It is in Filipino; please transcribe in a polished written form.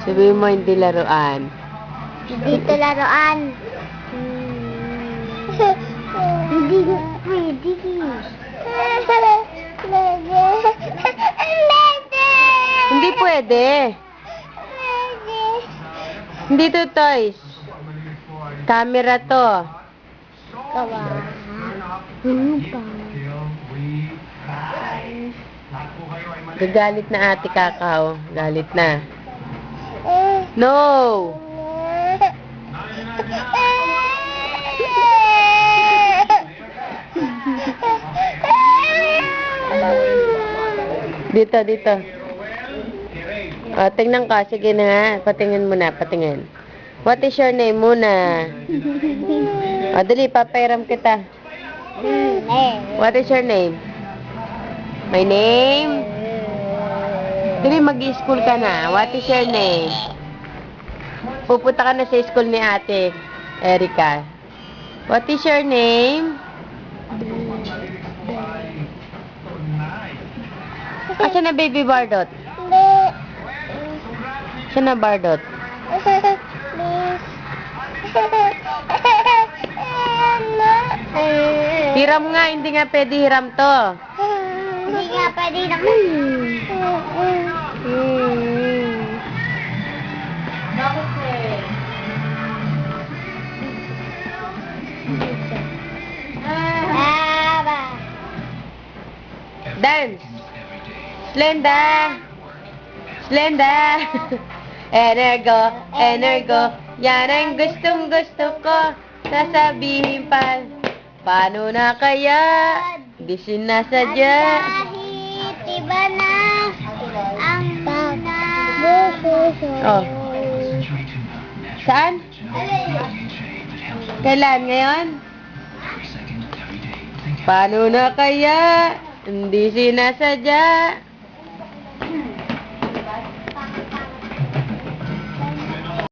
Sabihin mo hindi laruan. Dito laruan. Hindi pwede. Hindi pwede. Hindi to toys. Camera to. Kawa. Gagalit na ate Kakao. Galit na. No! Dito, dito. O, tingnan ka. Sige na nga. Patingin mo na. Patingin. What is your name muna? O, dali. Papairam kita. What is your name? My name? Dali, mag-i-school ka na. What is your name? Pupunta ka na sa school ni ate Erica. What is your name? Asa na baby Bardot? Asa na Bardot? Hiram nga, hindi nga pwede hiram to. Hindi nga pwede naman. Dance! Slenda! Slenda! Energo! Energo! Yan ang gustong gusto ko. Sasabihin pa. Paano na kaya? Di sinasadya. Kahit iba na ang na. Oh. Saan? Kailan ngayon? Paano na kaya? Hindi sinasadya.